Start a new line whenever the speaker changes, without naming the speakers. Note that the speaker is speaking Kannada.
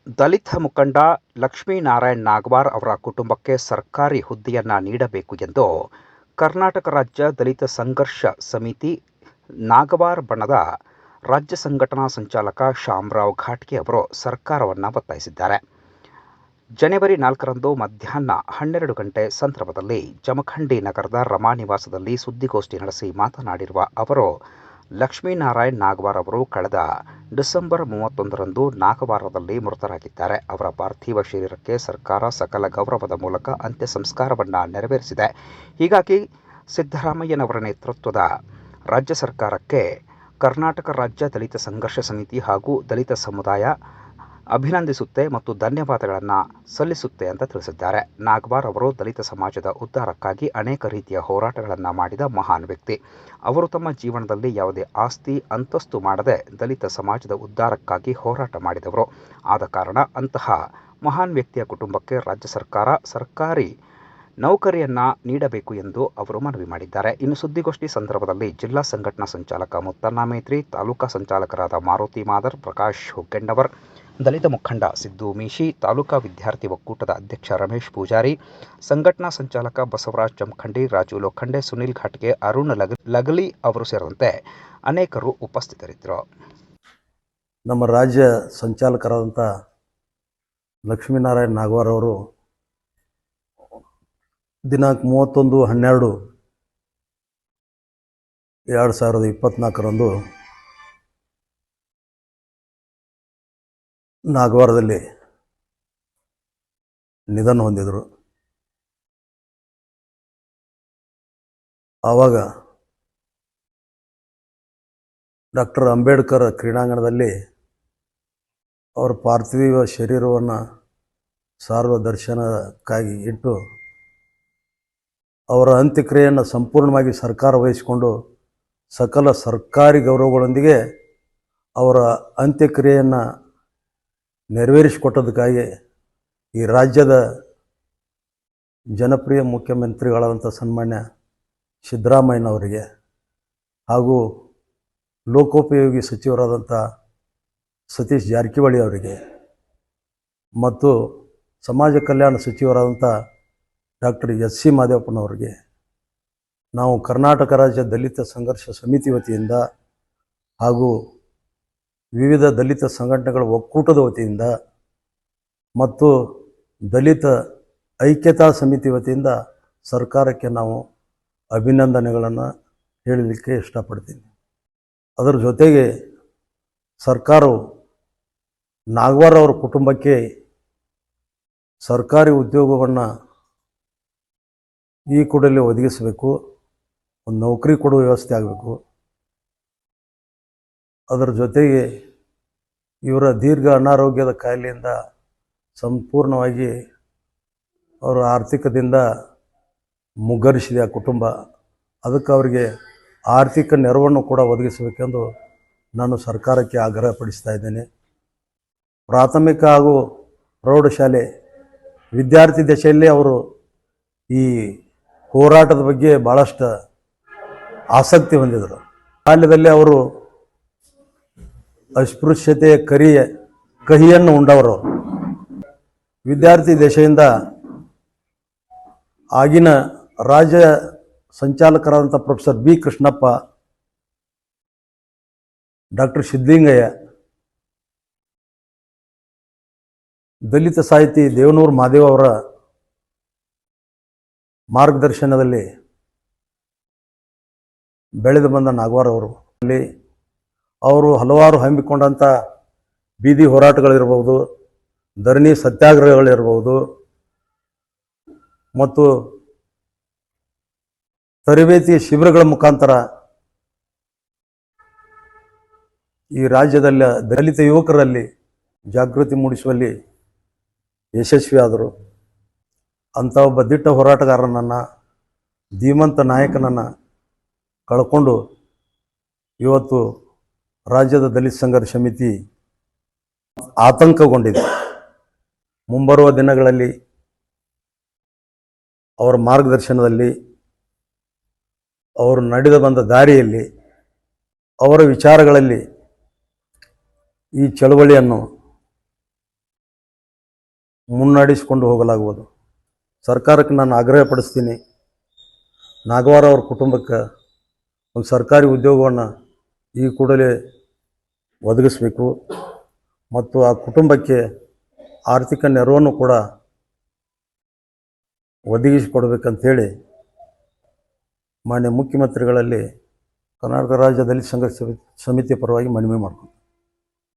ದಲಿತ ಮುಖಂಡ ಲಕ್ಷ್ಮೀನಾರಾಯಣ್ ನಾಗವಾರ್ ಅವರ ಕುಟುಂಬಕ್ಕೆ ಸರ್ಕಾರಿ ಹುದ್ದೆಯನ್ನು ನೀಡಬೇಕು ಎಂದು ಕರ್ನಾಟಕ ರಾಜ್ಯ ದಲಿತ ಸಂಘರ್ಷ ಸಮಿತಿ ನಾಗವಾರ್ ಬಣದ ರಾಜ್ಯ ಸಂಘಟನಾ ಸಂಚಾಲಕ ಶಾಮರಾವ್ ಘಾಟ್ಗೆ ಅವರು ಸರ್ಕಾರವನ್ನು ಒತ್ತಾಯಿಸಿದ್ದಾರೆ. ಜನವರಿ 4ರಂದು ಮಧ್ಯಾಹ್ನ 12 ಗಂಟೆ ಸಂದರ್ಭದಲ್ಲಿ ಜಮಖಂಡಿ ನಗರದ ರಮಾ ನಿವಾಸದಲ್ಲಿ ಸುದ್ದಿಗೋಷ್ಠಿ ನಡೆಸಿ ಮಾತನಾಡಿರುವ ಅವರು, ಲಕ್ಷ್ಮೀನಾರಾಯಣ್ ನಾಗವಾರ್ ಅವರು ಕಳೆದ ಡಿಸೆಂಬರ್ 31ರಂದು ನಾಗವಾರದಲ್ಲಿ ಮೃತರಾಗಿದ್ದಾರೆ. ಅವರ ಪಾರ್ಥಿವ ಶರೀರಕ್ಕೆ ಸರ್ಕಾರ ಸಕಲ ಗೌರವದ ಮೂಲಕ ಅಂತ್ಯ ಸಂಸ್ಕಾರವನ್ನು ನೆರವೇರಿಸಿದೆ. ಹೀಗಾಗಿ ಸಿದ್ದರಾಮಯ್ಯನವರ ನೇತೃತ್ವದ ರಾಜ್ಯ ಸರ್ಕಾರಕ್ಕೆ ಕರ್ನಾಟಕ ರಾಜ್ಯ ದಲಿತ ಸಂಘರ್ಷ ಸಮಿತಿ ಹಾಗೂ ದಲಿತ ಸಮುದಾಯ ಅಭಿನಂದಿಸುತ್ತೆ ಮತ್ತು ಧನ್ಯವಾದಗಳನ್ನು ಸಲ್ಲಿಸುತ್ತೆ ಅಂತ ತಿಳಿಸಿದ್ದಾರೆ. ನಾಗವಾರ್ ಅವರು ದಲಿತ ಸಮಾಜದ ಉದ್ಧಾರಕ್ಕಾಗಿ ಅನೇಕ ರೀತಿಯ ಹೋರಾಟಗಳನ್ನು ಮಾಡಿದ ಮಹಾನ್ ವ್ಯಕ್ತಿ. ಅವರು ತಮ್ಮ ಜೀವನದಲ್ಲಿ ಯಾವುದೇ ಆಸ್ತಿ ಅಂತಸ್ತು ಮಾಡದೆ ದಲಿತ ಸಮಾಜದ ಉದ್ಧಾರಕ್ಕಾಗಿ ಹೋರಾಟ ಮಾಡಿದವರು. ಆದ ಕಾರಣ ಅಂತಹ ಮಹಾನ್ ವ್ಯಕ್ತಿಯ ಕುಟುಂಬಕ್ಕೆ ರಾಜ್ಯ ಸರ್ಕಾರ ಸರ್ಕಾರಿ ನೌಕರಿಯನ್ನ ನೀಡಬೇಕು ಎಂದು ಅವರು ಮನವಿ ಮಾಡಿದ್ದಾರೆ. ಇನ್ನು ಸುದ್ದಿಗೋಷ್ಠಿ ಸಂದರ್ಭದಲ್ಲಿ ಜಿಲ್ಲಾ ಸಂಘಟನಾ ಸಂಚಾಲಕ ಮುತ್ತಣ್ಣ ಮೇತ್ರಿ, ತಾಲೂಕಾ ಸಂಚಾಲಕರಾದ ಮಾರುತಿ ಮಾದರ್, ಪ್ರಕಾಶ್ ಹುಗ್ಗೆಣ್ಣವರ್, ದಲಿತ ಮುಖಂಡ ಸಿದ್ದು ಮೀಶಿ, ತಾಲೂಕಾ ವಿದ್ಯಾರ್ಥಿ ಒಕ್ಕೂಟದ ಅಧ್ಯಕ್ಷ ರಮೇಶ್ ಪೂಜಾರಿ, ಸಂಘಟನಾ ಸಂಚಾಲಕ ಬಸವರಾಜ್ ಜಮಖಂಡಿ, ರಾಜು ಲೋಖಂಡೆ, ಸುನಿಲ್ ಘಾಟ್ಗೆ, ಅರುಣ್ ಲಗಲಿ ಅವರು ಸೇರಿದಂತೆ ಅನೇಕರು ಉಪಸ್ಥಿತರಿದ್ದರು.
ನಮ್ಮ ರಾಜ್ಯ ಸಂಚಾಲಕರಾದಂಥ ಲಕ್ಷ್ಮೀನಾರಾಯಣ್ ನಾಗವಾರ್ ಅವರು ದಿನಾಂಕ 31/12/2024ರಂದು ನಾಗವಾರದಲ್ಲಿ ನಿಧನ ಹೊಂದಿದರು. ಆವಾಗ ಡಾಕ್ಟರ್ ಅಂಬೇಡ್ಕರ್ ಕ್ರೀಡಾಂಗಣದಲ್ಲಿ ಅವರ ಪಾರ್ಥಿವ ಶರೀರವನ್ನು ಸಾರ್ವ ದರ್ಶನಕ್ಕಾಗಿ ಇಟ್ಟು ಅವರ ಅಂತ್ಯಕ್ರಿಯೆಯನ್ನು ಸಂಪೂರ್ಣವಾಗಿ ಸರ್ಕಾರ ವಹಿಸಿಕೊಂಡು ಸಕಲ ಸರ್ಕಾರಿ ಗೌರವಗಳೊಂದಿಗೆ ಅವರ ಅಂತ್ಯಕ್ರಿಯೆಯನ್ನು ನೆರವೇರಿಸಿಕೊಟ್ಟದಕ್ಕಾಗಿ ಈ ರಾಜ್ಯದ ಜನಪ್ರಿಯ ಮುಖ್ಯಮಂತ್ರಿಗಳಾದಂಥ ಸನ್ಮಾನ್ಯ ಸಿದ್ದರಾಮಯ್ಯನವರಿಗೆ ಹಾಗೂ ಲೋಕೋಪಯೋಗಿ ಸಚಿವರಾದಂಥ ಸತೀಶ್ ಜಾರಕಿಹೊಳಿ ಅವರಿಗೆ ಮತ್ತು ಸಮಾಜ ಕಲ್ಯಾಣ ಸಚಿವರಾದಂಥ ಡಾಕ್ಟರ್ ಎಸ್.ಸಿ. ಮಾದೇವಪ್ಪನವರಿಗೆ ನಾವು ಕರ್ನಾಟಕ ರಾಜ್ಯ ದಲಿತ ಸಂಘರ್ಷ ಸಮಿತಿ ವತಿಯಿಂದ ಹಾಗೂ ವಿವಿಧ ದಲಿತ ಸಂಘಟನೆಗಳ ಒಕ್ಕೂಟದ ವತಿಯಿಂದ ಮತ್ತು ದಲಿತ ಐಕ್ಯತಾ ಸಮಿತಿ ವತಿಯಿಂದ ಸರ್ಕಾರಕ್ಕೆ ನಾವು ಅಭಿನಂದನೆಗಳನ್ನು ಹೇಳಲಿಕ್ಕೆ ಇಷ್ಟಪಡ್ತೀನಿ. ಅದರ ಜೊತೆಗೆ ಸರ್ಕಾರವು ನಾಗವಾರ್ ಅವರ ಕುಟುಂಬಕ್ಕೆ ಸರ್ಕಾರಿ ಉದ್ಯೋಗವನ್ನು ಈ ಕೂಡಲೇ ಒದಗಿಸಬೇಕು, ಒಂದು ನೌಕರಿ ಕೊಡುವ ವ್ಯವಸ್ಥೆ ಆಗಬೇಕು. ಅದರ ಜೊತೆಗೆ ಇವರ ದೀರ್ಘ ಅನಾರೋಗ್ಯದ ಕಾಯಿಲೆಯಿಂದ ಸಂಪೂರ್ಣವಾಗಿ ಅವರ ಆರ್ಥಿಕದಿಂದ ಮುಗ್ಗರಿಸಿದೆ ಆ ಕುಟುಂಬ. ಅದಕ್ಕೆ ಅವರಿಗೆ ಆರ್ಥಿಕ ನೆರವನ್ನು ಕೂಡ ಒದಗಿಸಬೇಕೆಂದು ನಾನು ಸರ್ಕಾರಕ್ಕೆ ಆಗ್ರಹಪಡಿಸ್ತಾ ಇದ್ದೇನೆ. ಪ್ರಾಥಮಿಕ ಹಾಗೂ ಪ್ರೌಢಶಾಲೆ ವಿದ್ಯಾರ್ಥಿ ದಶೆಯಲ್ಲಿ ಅವರು ಈ ಹೋರಾಟದ ಬಗ್ಗೆ ಭಾಳಷ್ಟು ಆಸಕ್ತಿ ಹೊಂದಿದರು. ಬಾಲ್ಯದಲ್ಲಿ ಅವರು ಅಸ್ಪೃಶ್ಯತೆಯ ಕಹಿಯನ್ನು ಉಂಡವರು. ವಿದ್ಯಾರ್ಥಿ ದಶೆಯಿಂದ ಆಗಿನ ರಾಜ್ಯ ಸಂಚಾಲಕರಾದಂಥ professor B Krishnappa, doctor Siddalingaiah, Dalit ಸಾಹಿತಿ ದೇವನೂರು ಮಾದೇವ ಅವರ ಮಾರ್ಗದರ್ಶನದಲ್ಲಿ ಬೆಳೆದು ಬಂದ ನಾಗವಾರ್ ಅವರು ಹಲವಾರು ಹಮ್ಮಿಕೊಂಡಂಥ ಬೀದಿ ಹೋರಾಟಗಳಿರ್ಬೋದು, ಧರಣಿ ಸತ್ಯಾಗ್ರಹಗಳಿರ್ಬೋದು ಮತ್ತು ತರಬೇತಿ ಶಿಬಿರಗಳ ಮುಖಾಂತರ ಈ ರಾಜ್ಯದಲ್ಲಿ ದಲಿತ ಯುವಕರಲ್ಲಿ ಜಾಗೃತಿ ಮೂಡಿಸುವಲ್ಲಿ ಯಶಸ್ವಿಯಾದರು. ಅಂಥ ಒಬ್ಬ ದಿಟ್ಟ ಹೋರಾಟಗಾರನನ್ನು, ಧೀಮಂತ ನಾಯಕನನ್ನು ಕಳ್ಕೊಂಡು ಇವತ್ತು ರಾಜ್ಯದ ದಲಿತ ಸಂಘರ್ಷ ಸಮಿತಿ ಆತಂಕಗೊಂಡಿದೆ. ಮುಂಬರುವ ದಿನಗಳಲ್ಲಿ ಅವರ ಮಾರ್ಗದರ್ಶನದಲ್ಲಿ, ಅವರು ನಡೆದು ಬಂದ ದಾರಿಯಲ್ಲಿ, ಅವರ ವಿಚಾರಗಳಲ್ಲಿ ಈ ಚಳವಳಿಯನ್ನು ಮುನ್ನಡೆಸಿಕೊಂಡು ಹೋಗಲಾಗುವುದು. ಸರ್ಕಾರಕ್ಕೆ ನಾನು ಆಗ್ರಹಪಡಿಸ್ತೀನಿ, ನಾಗವಾರ ಅವ್ರ ಕುಟುಂಬಕ್ಕೆ ಒಂದು ಸರ್ಕಾರಿ ಉದ್ಯೋಗವನ್ನು ಈ ಕೂಡಲೇ ಒದಗಿಸಬೇಕು ಮತ್ತು ಆ ಕುಟುಂಬಕ್ಕೆ ಆರ್ಥಿಕ ನೆರವನ್ನು ಕೂಡ ಒದಗಿಸಿಕೊಡ್ಬೇಕಂಥೇಳಿ ಮಾನ್ಯ ಮುಖ್ಯಮಂತ್ರಿಗಳಲ್ಲಿ ಕರ್ನಾಟಕ ರಾಜ್ಯ ದಲಿತ ಸಂಘರ್ಷ ಸಮಿತಿ ಪರವಾಗಿ ಮನವಿ ಮಾಡ್ತೀನಿ.